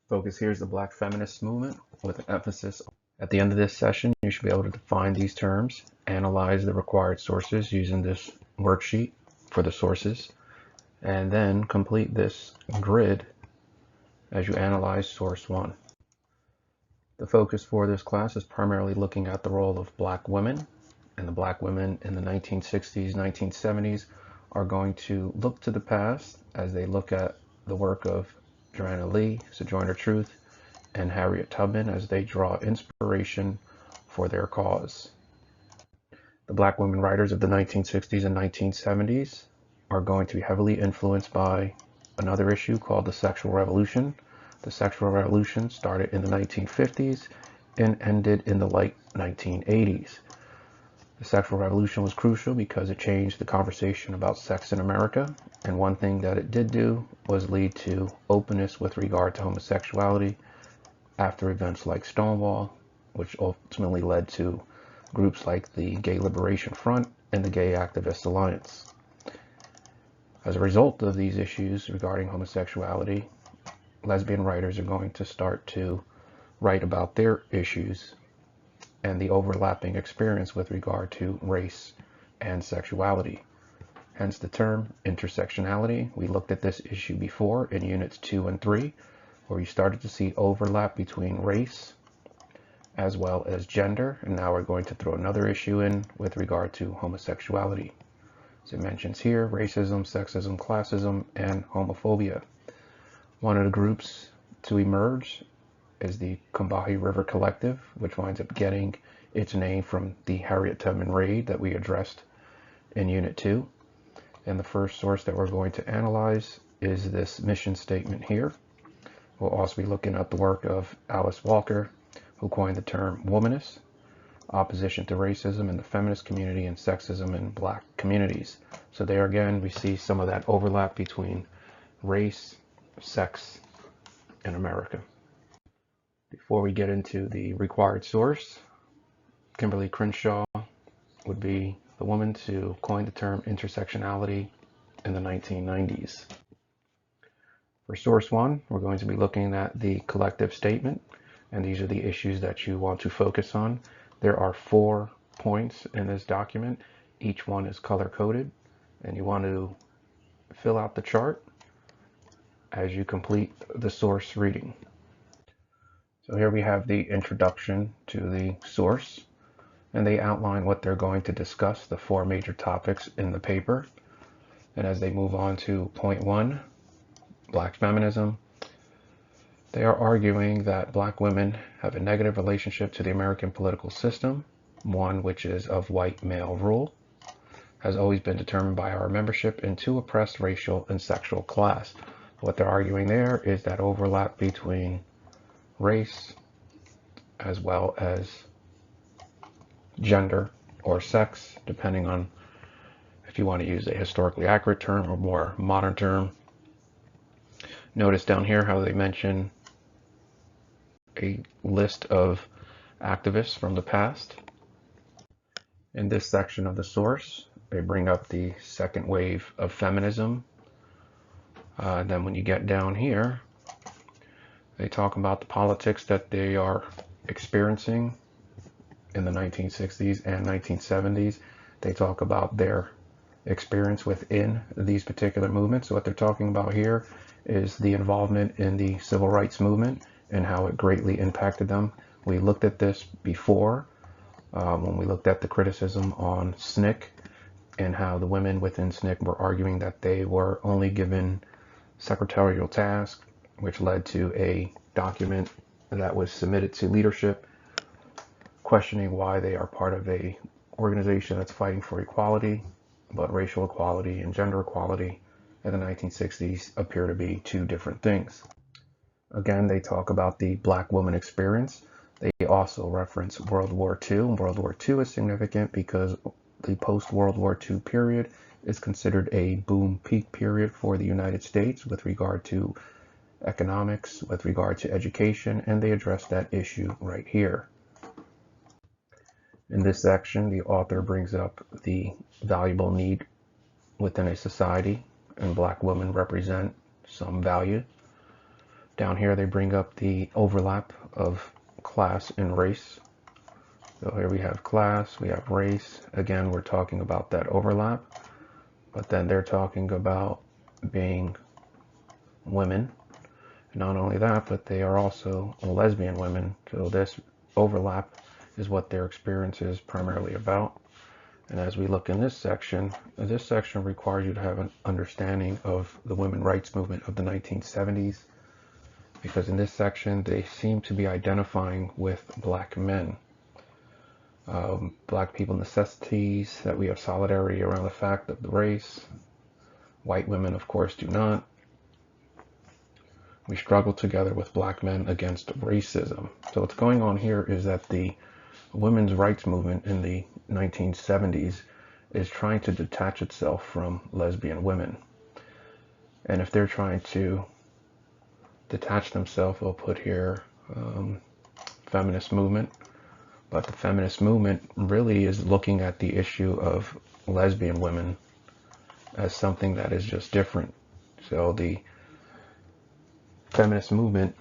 Focus here is the Black feminist movement with an emphasis. At the end of this session, you should be able to define these terms, analyze the required sources using this worksheet for the sources, and then complete this grid as you analyze source 1. The focus for this class is primarily looking at the role of Black women, and the Black women in the 1960s, 1970s are going to look to the past as they look at the work of Joanna Lee, Sojourner Truth, and Harriet Tubman as they draw inspiration for their cause. The Black women writers of the 1960s and 1970s are going to be heavily influenced by another issue called the sexual revolution. The sexual revolution started in the 1950s and ended in the late 1980s. The sexual revolution was crucial because it changed the conversation about sex in America, and one thing that it did do was lead to openness with regard to homosexuality after events like Stonewall, which ultimately led to groups like the Gay Liberation Front and the Gay Activist Alliance. As a result of these issues regarding homosexuality, lesbian writers are going to start to write about their issues and the overlapping experience with regard to race and sexuality. Hence the term intersectionality. We looked at this issue before in units 2 and 3, where we started to see overlap between race as well as gender, and now we're going to throw another issue in with regard to homosexuality. So it mentions here racism, sexism, classism, and homophobia. One of the groups to emerge is the Combahee River Collective, which winds up getting its name from the Harriet Tubman raid that we addressed in Unit 2. And the first source that we're going to analyze is this mission statement here. We'll also be looking at the work of Alice Walker, who coined the term Womanist, opposition to racism in the feminist community and sexism in Black communities. So there again, we see some of that overlap between race, sex, and America. Before we get into the required source, Kimberly Crenshaw would be the woman to coin the term intersectionality in the 1990s. For source 1, we're going to be looking at the collective statement, and these are the issues that you want to focus on. There are 4 points in this document. Each one is color-coded, and you want to fill out the chart as you complete the source reading. So here we have the introduction to the source, and they outline what they're going to discuss, the 4 major topics in the paper. And as they move on to point 1, Black feminism, they are arguing that Black women have a negative relationship to the American political system, one which is of white male rule, has always been determined by our membership in 2 oppressed racial and sexual class. What they're arguing there is that overlap between race as well as gender or sex, depending on if you want to use a historically accurate term or more modern term. Notice down here how they mention a list of activists from the past. In this section of the source, they bring up the second wave of feminism. Then when you get down here, they talk about the politics that they are experiencing in the 1960s and 1970s. They talk about their experience within these particular movements. So what they're talking about here is the involvement in the civil rights movement and how it greatly impacted them. We looked at this before when we looked at the criticism on SNCC and how the women within SNCC were arguing that they were only given secretarial tasks, which led to a document that was submitted to leadership questioning why they are part of a organization that's fighting for equality, but racial equality and gender equality in the 1960s appear to be 2 different things. Again, they talk about the Black woman experience. They also reference World War II. World War II is significant because the post-World War II period is considered a boom peak period for the United States with regard to economics, with regard to education, and they address that issue right here. In this section, the author brings up the valuable need within a society, and Black women represent some value. Down here they bring up the overlap of class and race. So here we have class, we have race. Again, we're talking about that overlap, but then they're talking about being women. Not only that, but they are also lesbian women. So this overlap is what their experience is primarily about. And as we look in this section requires you to have an understanding of the women's rights movement of the 1970s, because in this section they seem to be identifying with black men. Black people necessities, that we have solidarity around the fact of the race. White women, of course, do not. We struggle together with black men against racism. So what's going on here is that the women's rights movement in the 1970s is trying to detach itself from lesbian women. And if they're trying to detach themselves, we'll put here feminist movement. But the feminist movement really is looking at the issue of lesbian women as something that is just different. So the feminist movement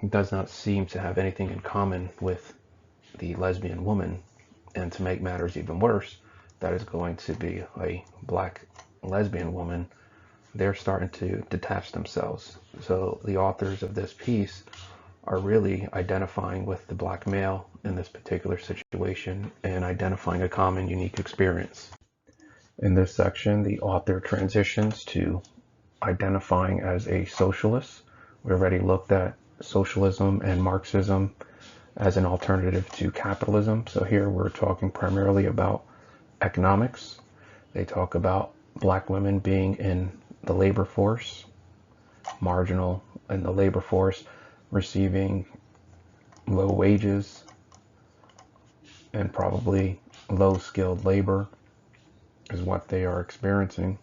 does not seem to have anything in common with the lesbian woman. And to make matters even worse, that is going to be a black lesbian woman. They're starting to detach themselves. So the authors of this piece are really identifying with the black male in this particular situation and identifying a common, unique experience. In this section, the author transitions to identifying as a socialist. We already looked at socialism and Marxism as an alternative to capitalism. So here we're talking primarily about economics. They talk about black women being in the labor force, marginal in the labor force, receiving low wages and probably low skilled labor is what they are experiencing.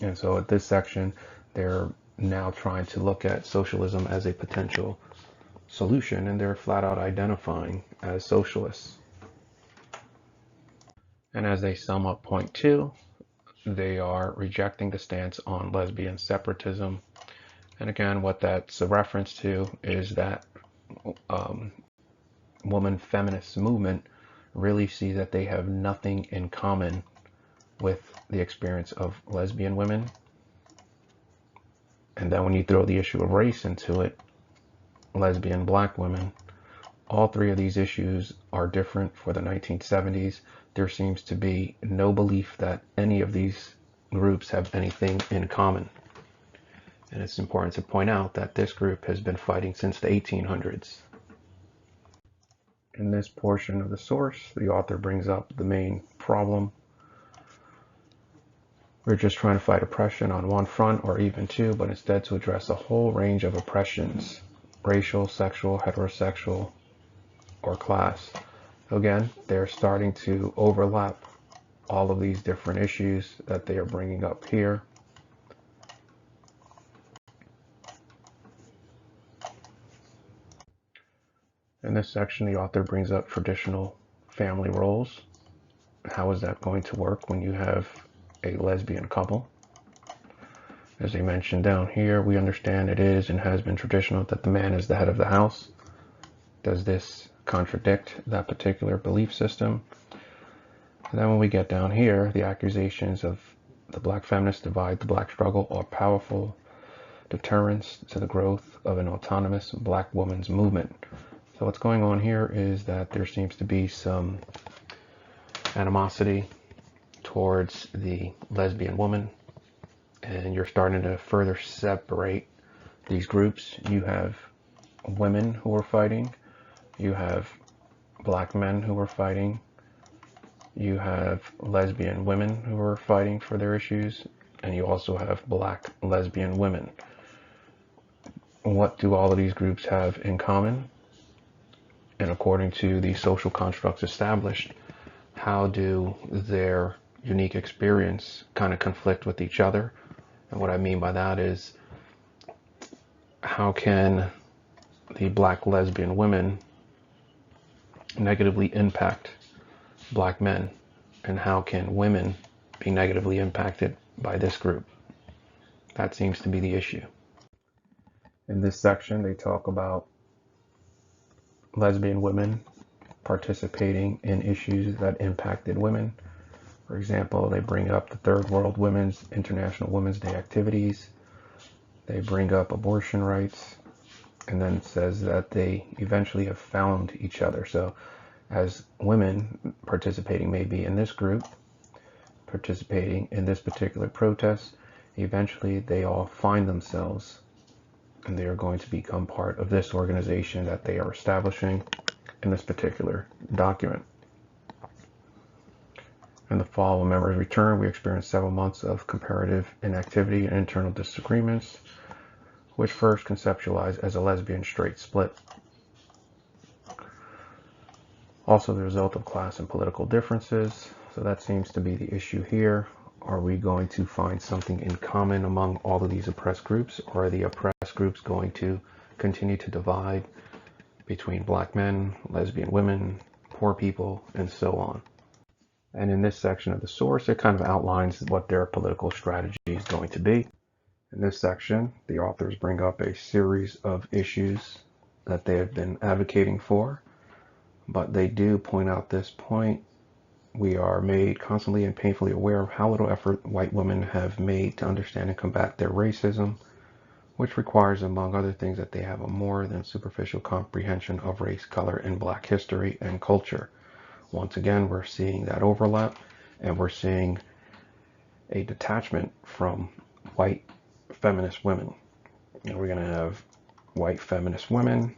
And so at this section, they're now trying to look at socialism as a potential solution, and they're flat out identifying as socialists. And as they sum up point 2, they are rejecting the stance on lesbian separatism. And again, what that's a reference to is that woman feminist movement really see that they have nothing in common with the experience of lesbian women. And then when you throw the issue of race into it, lesbian black women, all three of these issues are different for the 1970s. There seems to be no belief that any of these groups have anything in common. And it's important to point out that this group has been fighting since the 1800s. In this portion of the source, the author brings up the main problem. We're just trying to fight oppression on one front or even two, but instead to address a whole range of oppressions: racial, sexual, heterosexual, or class. Again, they're starting to overlap all of these different issues that they are bringing up here. In this section, the author brings up traditional family roles. How is that going to work when you have a lesbian couple? As they mentioned down here, we understand it is and has been traditional that the man is the head of the house. Does this contradict that particular belief system? And then when we get down here, the accusations of the black feminists divide the black struggle are powerful deterrents to the growth of an autonomous black woman's movement. So what's going on here is that there seems to be some animosity towards the lesbian woman, and you're starting to further separate these groups. You have women who are fighting, you have black men who are fighting, you have lesbian women who are fighting for their issues, and you also have black lesbian women. What do all of these groups have in common? And according to the social constructs established, how do their unique experience kind of conflict with each other? And what I mean by that is, how can the black lesbian women negatively impact black men? And how can women be negatively impacted by this group? That seems to be the issue. In this section, they talk about lesbian women participating in issues that impacted women. For example, they bring up the Third World Women's International Women's Day activities. They bring up abortion rights, and then it says that they eventually have found each other. So as women participating maybe in this group, participating in this particular protest, eventually they all find themselves and they are going to become part of this organization that they are establishing in this particular document. In the fall of members' return, we experienced several months of comparative inactivity and internal disagreements, which first conceptualized as a lesbian-straight split. Also the result of class and political differences. So that seems to be the issue here. Are we going to find something in common among all of these oppressed groups, or are the oppressed groups going to continue to divide between black men, lesbian women, poor people, and so on? And in this section of the source, it kind of outlines what their political strategy is going to be. In this section, the authors bring up a series of issues that they have been advocating for, but they do point out this point: we are made constantly and painfully aware of how little effort white women have made to understand and combat their racism, which requires, among other things, that they have a more than superficial comprehension of race, color, and black history and culture. Once again, we're seeing that overlap, and we're seeing a detachment from white feminist women. We're going to have white feminist women,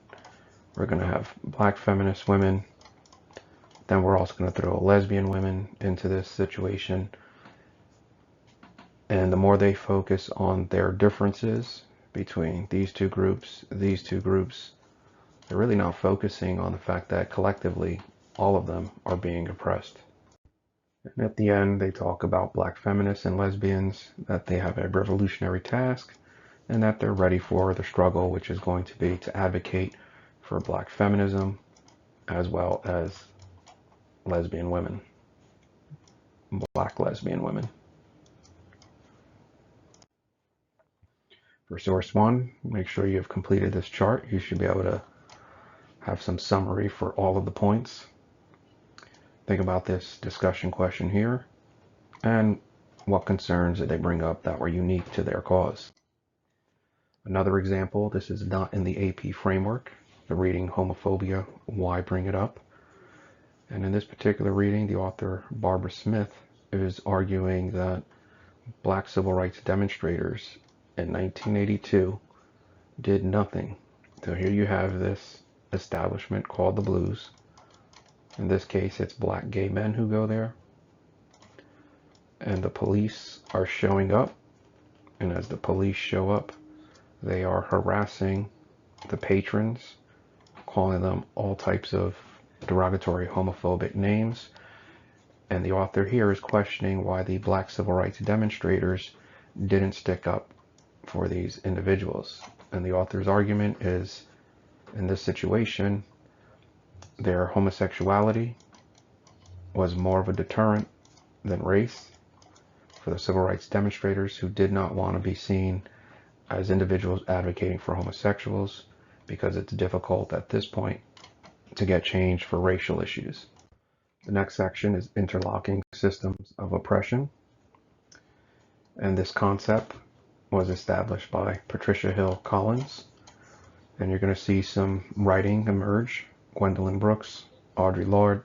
we're going to have black feminist women, then we're also going to throw lesbian women into this situation. And the more they focus on their differences between these two groups, they're really not focusing on the fact that collectively all of them are being oppressed. And at the end, they talk about black feminists and lesbians, that they have a revolutionary task and that they're ready for the struggle, which is going to be to advocate for black feminism as well as lesbian women, black lesbian women. For source one, make sure you have completed this chart. You should be able to have some summary for all of the points. Think about this discussion question here and what concerns did they bring up that were unique to their cause. Another example, this is not in the AP framework, the reading Homophobia, Why Bring It Up? And in this particular reading, the author Barbara Smith is arguing that black civil rights demonstrators in 1982 did nothing. So here you have this establishment called the Blues. In this case, it's black gay men who go there. And the police are showing up. And as the police show up, they are harassing the patrons, calling them all types of derogatory homophobic names. And the author here is questioning why the black civil rights demonstrators didn't stick up for these individuals. And the author's argument is, in this situation, their homosexuality was more of a deterrent than race for the civil rights demonstrators, who did not want to be seen as individuals advocating for homosexuals, because it's difficult at this point to get change for racial issues. The next section is interlocking systems of oppression. And this concept was established by Patricia Hill Collins. And you're going to see some writing emerge. Gwendolyn Brooks, Audre Lorde,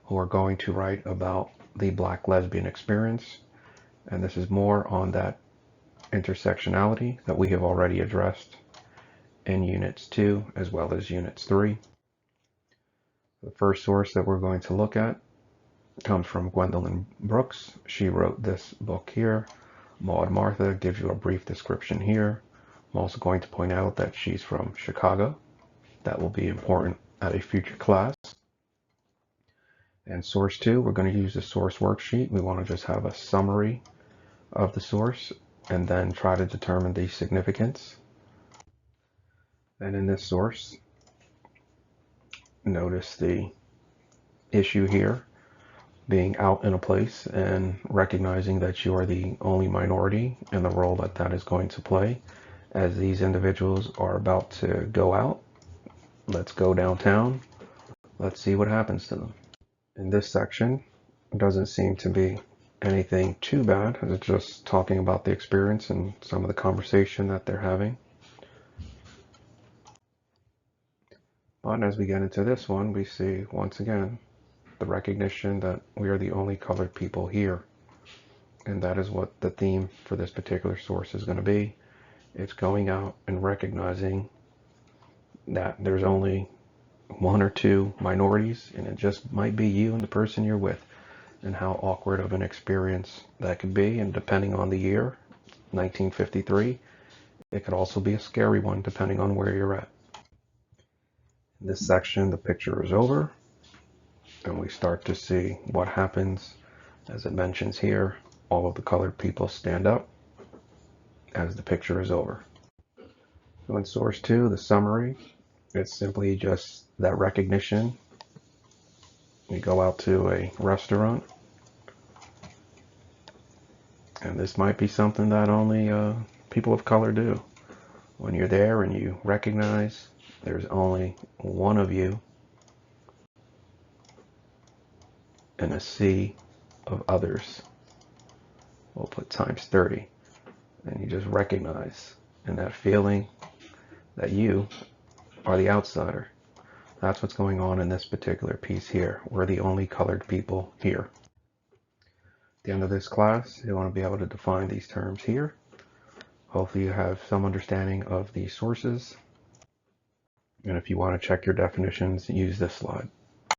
who are going to write about the black lesbian experience. And this is more on that intersectionality that we have already addressed in Units 2 as well as Units 3. The first source that we're going to look at comes from Gwendolyn Brooks. She wrote this book here. Maud Martha gives you a brief description here. I'm also going to point out that she's from Chicago. That will be important at a future class. And source 2, we're going to use the source worksheet. We want to just have a summary of the source and then try to determine the significance. And in this source, notice the issue here, being out in a place and recognizing that you are the only minority and the role that that is going to play, as these individuals are about to go out. Let's go downtown. Let's see what happens to them. In this section, it doesn't seem to be anything too bad. It's just talking about the experience and some of the conversation that they're having. But as we get into this one, we see once again the recognition that we are the only colored people here. And that is what the theme for this particular source is going to be. It's going out and recognizing that there's only one or two minorities, and it just might be you and the person you're with, and how awkward of an experience that could be. And depending on the year, 1953, it could also be a scary one depending on where you're at. In this section, the picture is over, and we start to see what happens. As it mentions here, all of the colored people stand up as the picture is over. So in source 2, the summary, it's simply just that recognition. We go out to a restaurant, and this might be something that only people of color do. When you're there and you recognize there's only one of you in a sea of others, we'll put times 30, and you just recognize, and that feeling that you are the outsider. That's what's going on in this particular piece here. We're the only colored people here. At the end of this class, you want to be able to define these terms here. Hopefully you have some understanding of these sources. And if you want to check your definitions, use this slide.